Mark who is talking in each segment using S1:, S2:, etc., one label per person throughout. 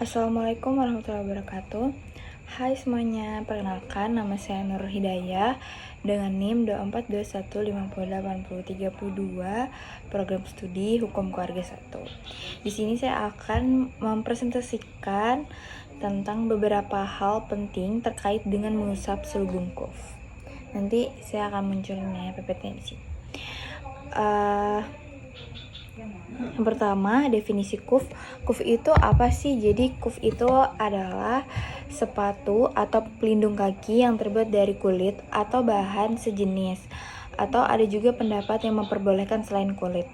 S1: Assalamualaikum warahmatullahi wabarakatuh. Hai semuanya, perkenalkan nama saya Nur Hidayah dengan NIM 2421508032 program studi Hukum Keluarga 1. Di sini saya akan mempresentasikan tentang beberapa hal penting terkait dengan mengusap selubung kuf. Nanti saya akan munculin ya PPT di sini. Yang pertama, definisi kuf. Kuf itu apa sih? Jadi kuf itu adalah sepatu atau pelindung kaki yang terbuat dari kulit atau bahan sejenis. Atau ada juga pendapat yang memperbolehkan selain kulit.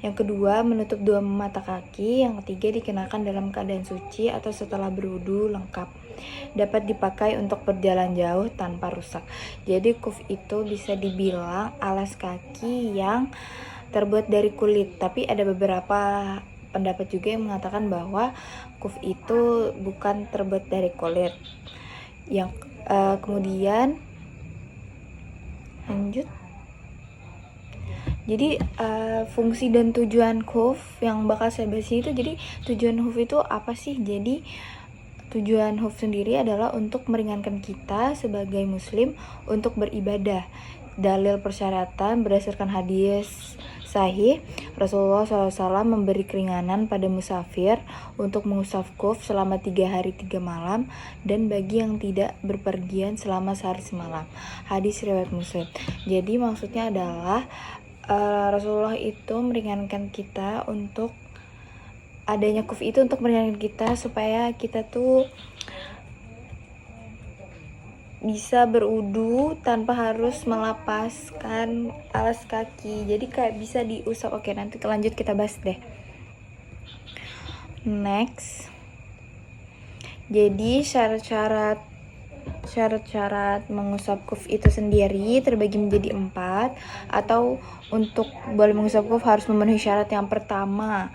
S1: Yang kedua, menutup dua mata kaki. Yang ketiga, dikenakan dalam keadaan suci atau setelah berwudu lengkap. Dapat dipakai untuk berjalan jauh tanpa rusak. Jadi kuf itu bisa dibilang alas kaki yang terbuat dari kulit, tapi ada beberapa pendapat juga yang mengatakan bahwa kuf itu bukan terbuat dari kulit. Yang kemudian lanjut. Jadi fungsi dan tujuan kuf yang bakal saya bahas itu. Jadi tujuan kuf itu apa sih? Jadi tujuan kuf sendiri adalah untuk meringankan kita sebagai muslim untuk beribadah. Dalil persyaratan berdasarkan hadis sahih, Rasulullah SAW memberi keringanan pada musafir untuk mengusap kuf selama 3 hari 3 malam dan bagi yang tidak berpergian selama sehari semalam. Hadis riwayat Muslim. Jadi maksudnya adalah Rasulullah itu meringankan kita untuk adanya kuf itu untuk meringankan kita supaya kita tuh bisa berudu tanpa harus melapaskan alas kaki. Jadi kayak bisa diusap. Oke, nanti lanjut kita bahas deh. Next. Jadi syarat-syarat mengusap kuf itu sendiri terbagi menjadi 4. Atau untuk boleh mengusap kuf harus memenuhi syarat yang pertama,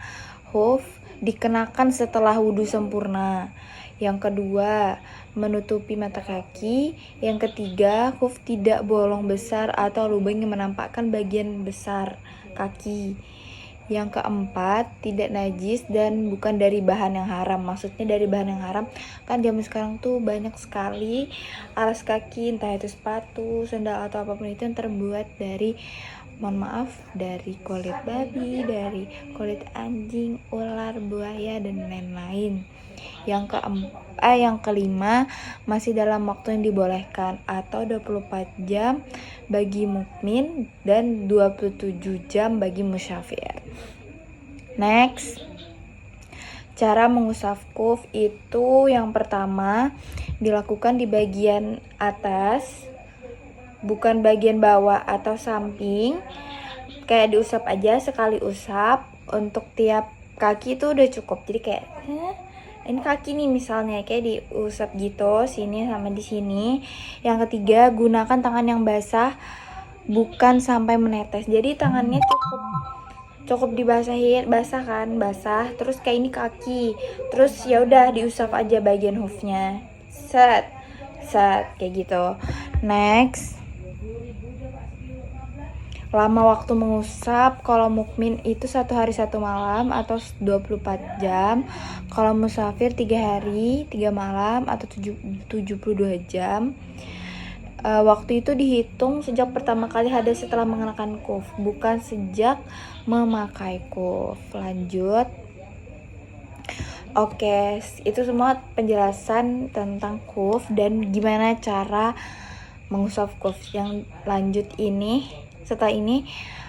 S1: kuf dikenakan setelah wudhu sempurna. Yang kedua, menutupi mata kaki. Yang ketiga, kuf tidak bolong besar atau lubang yang menampakkan bagian besar kaki. Yang keempat, tidak najis dan bukan dari bahan yang haram. Maksudnya dari bahan yang haram, kan zaman sekarang tuh banyak sekali alas kaki, entah itu sepatu, sandal atau apapun itu yang terbuat dari, mohon maaf, dari kulit babi, dari kulit anjing, ular, buaya, dan lain-lain. Yang kelima, masih dalam waktu yang dibolehkan atau 24 jam bagi mukmin dan 27 jam bagi musyafir. Next. Cara mengusap kuf itu yang pertama dilakukan di bagian atas, bukan bagian bawah atau samping. Kayak diusap aja, sekali usap. Untuk tiap kaki itu udah cukup. Jadi kayak ini kaki nih misalnya, kayak diusap gitu, sini sama di sini. Yang ketiga, gunakan tangan yang basah, bukan sampai menetes. Jadi tangannya cukup dibasahin, basah kan, basah. Terus kayak ini kaki, terus ya udah diusap aja bagian hoofnya, set kayak gitu. Next. Lama waktu mengusap, kalau mukmin itu 1 hari 1 malam atau 24 jam. Kalau musafir 3 hari 3 malam atau 72 jam. Waktu itu dihitung sejak pertama kali hadas setelah mengenakan kuf, bukan sejak memakai kuf. Lanjut. Oke, itu semua penjelasan tentang kuf dan gimana cara mengusap kuf. Yang lanjut ini, setelah ini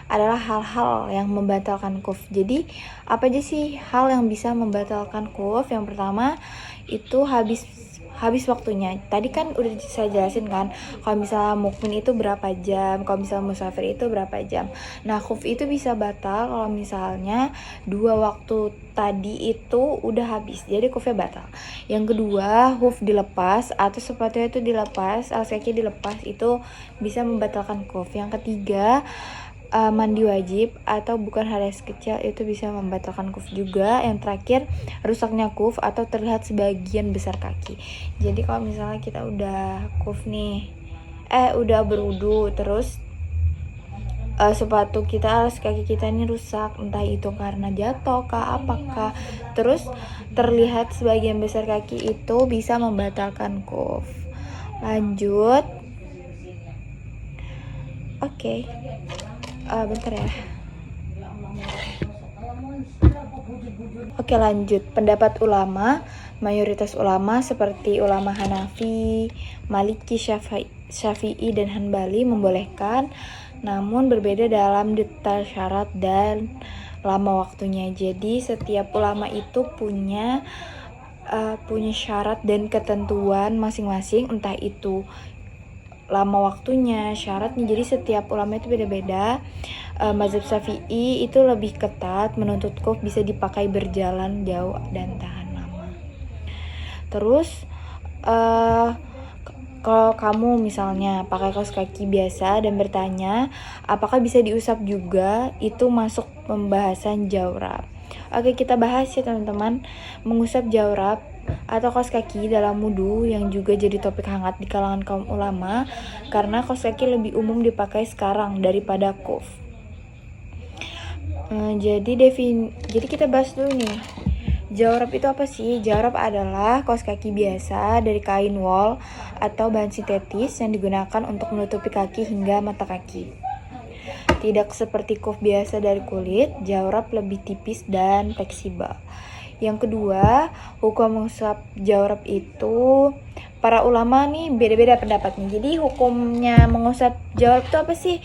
S1: adalah hal-hal yang membatalkan kuf. Jadi apa aja sih hal yang bisa membatalkan kuf? Yang pertama itu habis waktunya. Tadi kan udah saya jelasin kan, kalau misalnya mukmin itu berapa jam, kalau misalnya musafir itu berapa jam. Nah, kuf itu bisa batal kalau misalnya 2 waktu tadi itu udah habis, jadi kufnya batal. Yang kedua, kuf dilepas atau sepatunya itu dilepas, alas kaki dilepas, itu bisa membatalkan kuf. Yang ketiga, mandi wajib atau bukan hadas kecil, itu bisa membatalkan kuf juga. Yang terakhir, rusaknya kuf atau terlihat sebagian besar kaki. Jadi kalau misalnya kita udah kuf nih, udah berwudu, terus sepatu kita, alas kaki kita ini rusak, entah itu karena jatuh kah apakah, terus terlihat sebagian besar kaki itu bisa membatalkan kuf. Lanjut. Oke. Bentar ya. Oke, lanjut. Pendapat ulama, mayoritas ulama seperti ulama Hanafi, Maliki, Syafi'i, dan Hanbali membolehkan, namun berbeda dalam detail syarat dan lama waktunya. Jadi setiap ulama itu punya syarat dan ketentuan masing-masing, entah itu lama waktunya, syaratnya. Jadi setiap ulama itu beda-beda. Mazhab Syafi'i itu lebih ketat, menuntut kuf bisa dipakai berjalan jauh dan tahan lama. Terus kalau kamu misalnya pakai kaos kaki biasa dan bertanya apakah bisa diusap juga, itu masuk pembahasan jawrab. Oke, kita bahas ya teman-teman, mengusap jawrab atau kaos kaki dalam wudu yang juga jadi topik hangat di kalangan kaum ulama karena kaos kaki lebih umum dipakai sekarang daripada kuf. Jadi kita bahas dulu nih. Jawrab itu apa sih? Jawrab adalah kaos kaki biasa dari kain wol atau bahan sintetis yang digunakan untuk menutupi kaki hingga mata kaki. Tidak seperti kuf biasa dari kulit, jawrab lebih tipis dan fleksibel. Yang kedua, hukum mengusap jawrab itu para ulama nih beda-beda pendapatnya. Jadi hukumnya mengusap jawrab itu apa sih?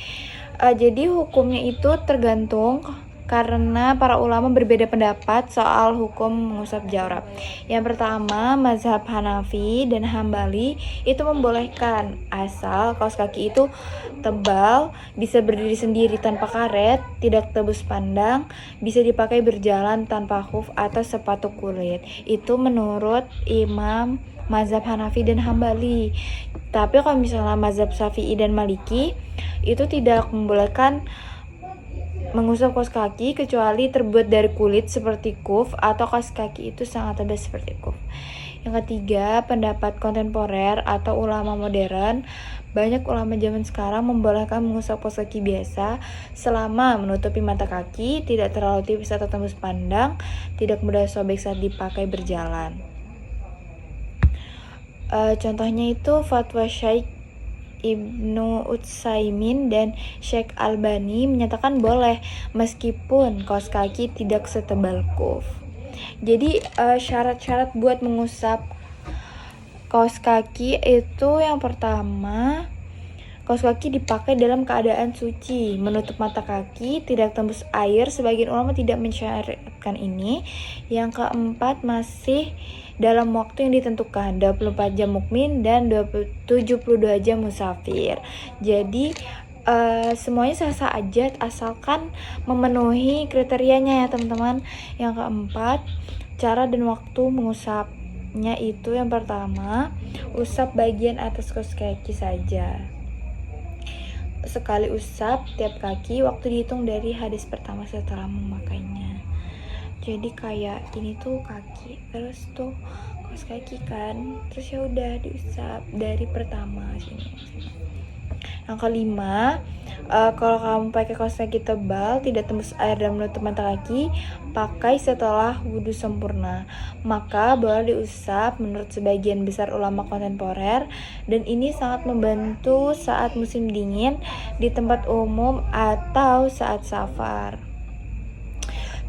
S1: Jadi hukumnya itu tergantung karena para ulama berbeda pendapat soal hukum mengusap jawrab. Yang pertama, mazhab Hanafi dan Hambali itu membolehkan asal kaos kaki itu tebal, bisa berdiri sendiri tanpa karet, tidak tebus pandang, bisa dipakai berjalan tanpa khuf atau sepatu kulit. Itu menurut Imam mazhab Hanafi dan Hambali. Tapi kalau misalnya mazhab Syafi'i dan Maliki itu tidak membolehkan mengusap kaos kaki kecuali terbuat dari kulit seperti kuf atau kaos kaki itu sangat tebal seperti kuf. Yang ketiga, pendapat kontemporer atau ulama modern. Banyak ulama zaman sekarang membolehkan mengusap kaos kaki biasa selama menutupi mata kaki, tidak terlalu tipis atau tembus pandang, tidak mudah sobek saat dipakai berjalan. Contohnya itu fatwa Syekh Ibnu Utsaimin dan Syekh Albani menyatakan boleh meskipun kaos kaki tidak setebal kuf. Jadi syarat-syarat buat mengusap kaos kaki itu yang pertama, kaos kaki dipakai dalam keadaan suci, menutup mata kaki, tidak tembus air. Sebagian ulama tidak mensyaratkan ini. Yang keempat, masih dalam waktu yang ditentukan, 24 jam mukmin dan 72 jam musafir. Jadi semuanya sah-sah aja asalkan memenuhi kriterianya ya teman-teman. Yang keempat, cara dan waktu mengusapnya itu yang pertama, usap bagian atas kaos kaki saja. Sekali usap tiap kaki, waktu dihitung dari hadis pertama setelah memakainya. Jadi kayak ini tuh kaki, terus tuh kaos kaki kan, terus ya udah diusap dari pertama sini. Yang kelima, kalau kamu pakai kaos kaki tebal, tidak tembus air dan menutup mata kaki, pakai setelah wudhu sempurna. Maka boleh diusap menurut sebagian besar ulama kontemporer, dan ini sangat membantu saat musim dingin di tempat umum atau saat safar.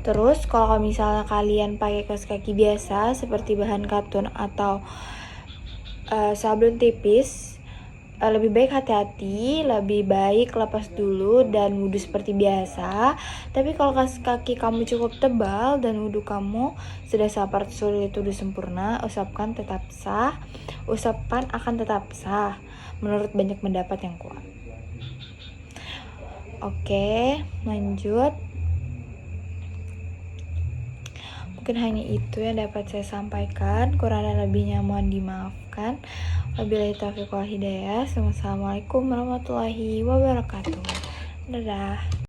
S1: Terus kalau misalnya kalian pakai kaos kaki biasa seperti bahan katun atau sablon tipis, lebih baik hati-hati, lebih baik lepas dulu dan wudhu seperti biasa. Tapi kalau kaos kaki kamu cukup tebal dan wudhu kamu sudah safar sulit wudhu sempurna, usapan akan tetap sah menurut banyak pendapat yang kuat. Oke, lanjut. Mungkin hanya itu yang dapat saya sampaikan. Kurang dan lebihnya mohon dimaafkan. Wabillahi taufiq wal hidayah. Wassalamualaikum warahmatullahi wabarakatuh. Dadah.